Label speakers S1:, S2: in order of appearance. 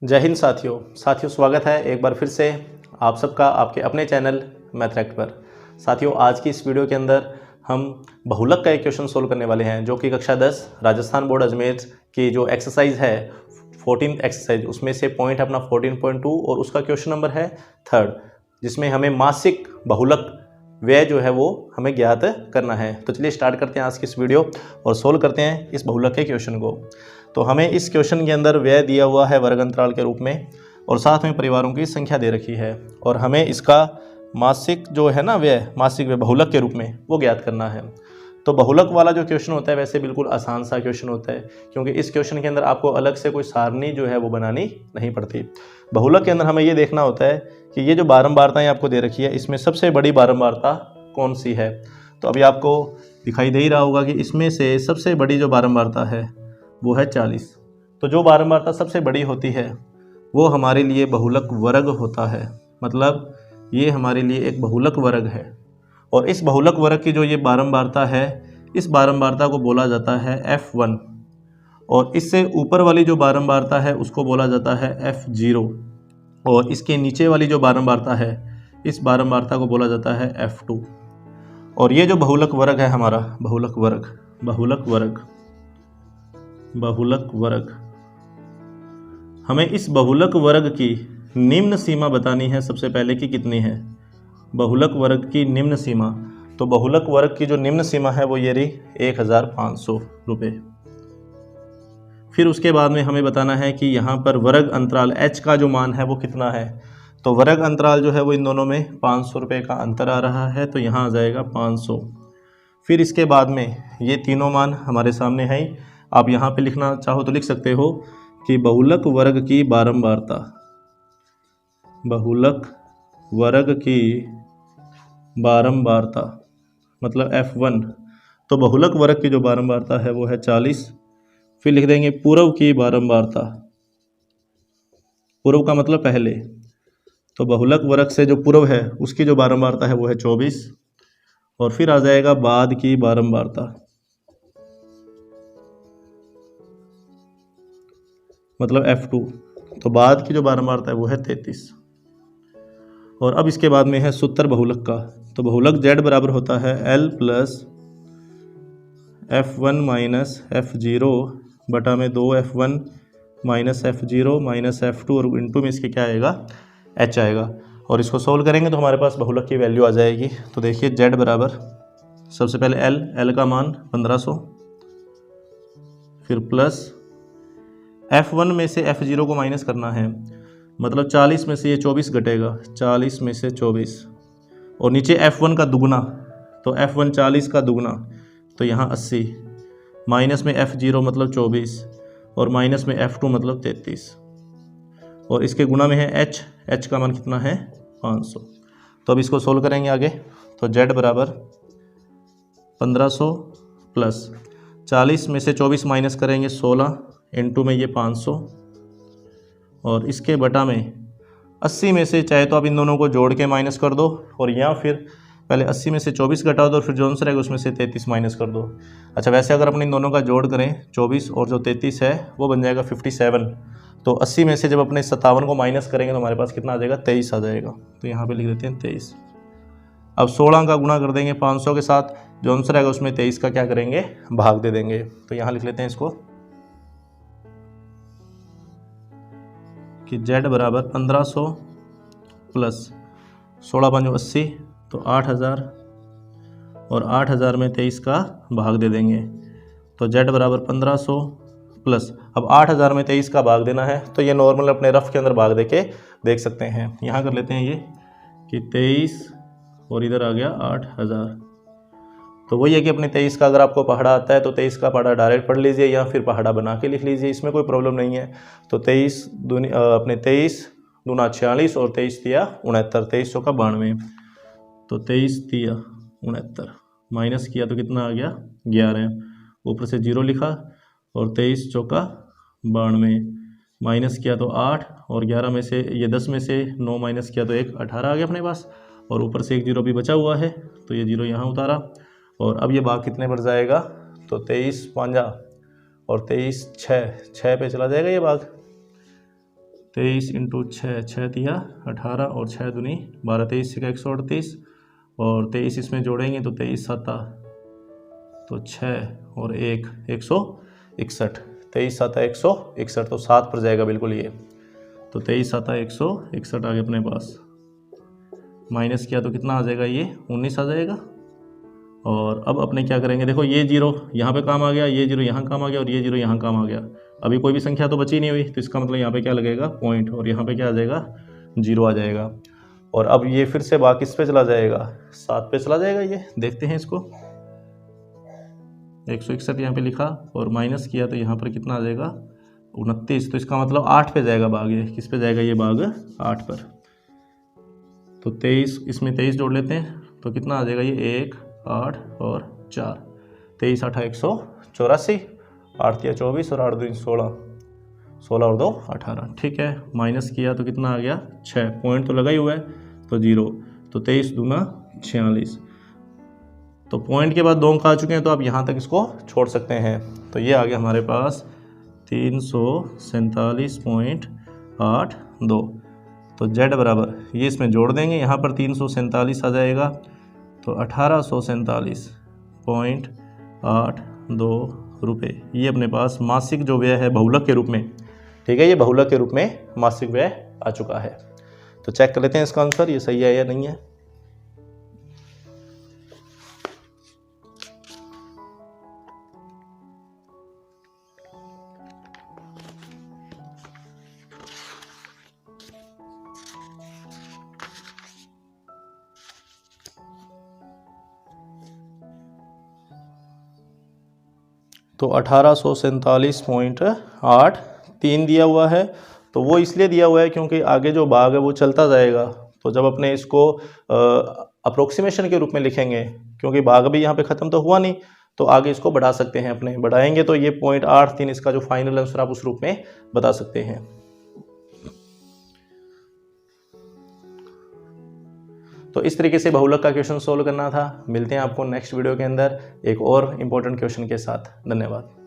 S1: जय हिंद साथियों स्वागत है एक बार फिर से आप सबका आपके अपने चैनल मैथरेक्ट पर। साथियों, आज की इस वीडियो के अंदर हम बहुलक का एक क्वेश्चन सोल्व करने वाले हैं जो कि कक्षा 10 राजस्थान बोर्ड अजमेर की जो एक्सरसाइज है 14th एक्सरसाइज उसमें से पॉइंट अपना 14.2 और उसका क्वेश्चन नंबर है 3rd, जिसमें हमें मासिक बहुलक व्यय जो है वो हमें ज्ञात करना है। तो चलिए स्टार्ट करते हैं आज की इस वीडियो और सोल्व करते हैं इस बहुलक के क्वेश्चन को। तो हमें इस क्वेश्चन के अंदर व्यय दिया हुआ है वर्ग अंतराल के रूप में और साथ में परिवारों की संख्या दे रखी है और हमें इसका मासिक जो है ना व्यय, मासिक व्यय बहुलक के रूप में वो ज्ञात करना है। तो बहुलक वाला जो क्वेश्चन होता है वैसे बिल्कुल आसान सा क्वेश्चन होता है, क्योंकि इस क्वेश्चन के अंदर आपको अलग से कोई सारणी जो है वो बनानी नहीं पड़ती। बहुलक के अंदर हमें ये देखना होता है कि ये जो बारंबारताएं आपको दे रखी है इसमें सबसे बड़ी बारंबारता कौन सी है। तो अभी आपको दिखाई दे ही रहा होगा कि इसमें से सबसे बड़ी जो बारंबारता है वो है 40। तो जो बारंबारता सबसे बड़ी होती है वो हमारे लिए बहुलक वर्ग होता है, मतलब ये हमारे लिए एक बहुलक वर्ग है। और इस बहुलक वर्ग की जो ये बारंबारता है इस बारंबारता को बोला जाता है F1 और इससे ऊपर वाली जो बारंबारता है उसको बोला जाता है F0 और इसके नीचे वाली जो बारंबारता है इस बारंबारता को बोला जाता है F2। और ये जो बहुलक वर्ग है हमारा बहुलक वर्ग हमें इस बहुलक वर्ग की निम्न सीमा बतानी है सबसे पहले कि कितनी है बहुलक वर्ग की निम्न सीमा। तो बहुलक वर्ग की जो निम्न सीमा है वो ये रही 1500 रुपये। फिर उसके बाद में हमें बताना है कि यहाँ पर वर्ग अंतराल h का जो मान है वो कितना है। तो वर्ग अंतराल जो है वो इन दोनों में 500 रुपये का अंतर आ रहा है, तो यहाँ आ जाएगा 500। फिर इसके बाद में ये तीनों मान हमारे सामने है। आप यहाँ पे लिखना चाहो तो लिख सकते हो कि बहुलक वर्ग की बारंबारता, बहुलक वर्ग की बारंबारता मतलब F1। तो बहुलक वर्ग की जो बारंबारता है वो है 40। फिर लिख देंगे पूर्व की बारंबारता, पूर्व का मतलब पहले, तो बहुलक वर्ग से जो पूर्व है उसकी जो बारंबारता है वो है 24। और फिर आ जाएगा बाद की बारंबारता, मतलब F2। तो बाद की जो बारंबारता है वो है 33। और अब इसके बाद में है सूत्र बहुलक का। तो बहुलक Z बराबर होता है L plus F1 minus F0 बटा में 2F1 minus F0 minus F2 और इंटू में इसके क्या आएगा H आएगा। और इसको सोल्व करेंगे तो हमारे पास बहुलक की वैल्यू आ जाएगी। तो देखिए Z बराबर सबसे पहले L का मान 1500, फिर प्लस F1 में से F0 को माइनस करना है, मतलब 40 में से ये 24 घटेगा, 40 में से 24 और नीचे F1 का दुगना, तो F1 40 का दुगना तो यहाँ 80, माइनस में F0 मतलब 24 और माइनस में F2 मतलब 33 और इसके गुणा में है H का मान कितना है 500। तो अब इसको सोल्व करेंगे आगे। तो Z बराबर 1500 प्लस 40 में से 24 माइनस करेंगे 16 इंटू में ये 500 और इसके बटा में 80 में से चाहे तो आप इन दोनों को जोड़ के माइनस कर दो और या फिर पहले 80 में से 24 घटा दो, फिर जो आंसर रहेगा उसमें से 33 माइनस कर दो। अच्छा, वैसे अगर अपने इन दोनों का जोड़ करें 24 और जो 33 है वो बन जाएगा 57। तो 80 में से जब अपने 57 को माइनस करेंगे तो हमारे पास कितना आ जाएगा 23 आ जाएगा। तो यहाँ पर लिख देते हैं 23। अब 16 का गुणा कर देंगे 500 के साथ, जो आंसर आएगा उसमें 23 का क्या करेंगे भाग दे देंगे। तो यहाँ लिख लेते हैं इसको कि Z बराबर 1500 प्लस 16 5 80 तो 8000 और 8000 में 23 का भाग दे देंगे। तो Z बराबर 1500 प्लस, अब 8000 में 23 का भाग देना है तो ये नॉर्मल अपने रफ के अंदर भाग दे के देख सकते हैं। यहाँ कर लेते हैं ये कि 23 और इधर आ गया 8000। तो वही है कि अपने 23 का अगर आपको पहाड़ा आता है तो 23 का पहाड़ा डायरेक्ट पढ़ लीजिए या फिर पहाड़ा बना के लिख लीजिए, इसमें कोई प्रॉब्लम नहीं है। तो 23 अपने 23 दूना 46 और 23 तिया 69, 23 चौका 92, तो 23 तिया 69 माइनस किया तो कितना आ गया 11, ऊपर से 0 लिखा और 23 चौका 92 माइनस किया तो 8 और 11 में से ये 10 में से 9 माइनस किया तो 1 18 आ गया अपने पास और ऊपर से एक 0 भी बचा हुआ है तो ये 0 यहाँ उतारा। और अब ये भाग कितने बढ़ जाएगा, तो 23 5 और 23 6 पे चला जाएगा ये भाग। 23 इंटू 6, 6 दिया 18 और 6 दूनी 12, 23 का 138 और 23 इसमें जोड़ेंगे तो 23 7 तो 6 और 1 161, 23 7 161 तो 7 पर जाएगा बिल्कुल ये। तो 23 7 161 आ गया अपने पास। माइनस किया तो कितना आ जाएगा, ये 19 आ जाएगा। और अब अपने क्या करेंगे, देखो ये जीरो यहाँ पे काम आ गया, ये जीरो यहाँ काम आ गया और ये जीरो यहाँ काम आ गया। अभी कोई भी संख्या तो बची नहीं हुई, तो इसका मतलब यहाँ पे क्या लगेगा, पॉइंट, और यहाँ पे क्या आ जाएगा, जीरो आ जाएगा। और अब ये फिर से बाकी किस पे चला जाएगा, 7 पे चला जाएगा। ये देखते हैं इसको, 161 यहाँ पे लिखा और माइनस किया तो यहाँ पर कितना आ जाएगा, 29। तो इसका मतलब 8 पे जाएगा भाग, ये किस पे जाएगा, ये भाग 8 पर। तो 23, इसमें 23 जोड़ लेते हैं तो कितना आ जाएगा, ये 1 8 और 4, 23 8 184, 8 या 24 और 8 2 16, 16 और 2 18। ठीक है, माइनस किया तो कितना आ गया, 6, पॉइंट तो लगा ही हुआ है तो 0, तो 23 दूना 46। तो पॉइंट के बाद 2 अंक आ चुके हैं तो आप यहाँ तक इसको छोड़ सकते हैं। तो ये आ गया हमारे पास 347.82। तो Z बराबर, ये इसमें जोड़ देंगे, यहाँ पर 347 आ जाएगा तो 1847.82 रुपये। ये अपने पास मासिक जो व्यय है बहुलक के रूप में, ठीक है, ये बहुलक के रूप में मासिक व्यय आ चुका है। तो चेक कर लेते हैं इसका आंसर, ये सही है या नहीं है। तो 1847.83 दिया हुआ है। तो वो इसलिए दिया हुआ है क्योंकि आगे जो भाग है वो चलता जाएगा। तो जब अपने इसको अप्रोक्सीमेशन के रूप में लिखेंगे, क्योंकि भाग भी यहाँ पे ख़त्म तो हुआ नहीं, तो आगे इसको बढ़ा सकते हैं, अपने बढ़ाएंगे तो ये 0.83 इसका जो फाइनल आंसर आप उस रूप में बता सकते हैं। तो इस तरीके से बहुलक का क्वेश्चन सोल्व करना था। मिलते हैं आपको नेक्स्ट वीडियो के अंदर एक और इम्पोर्टेंट क्वेश्चन के साथ। धन्यवाद।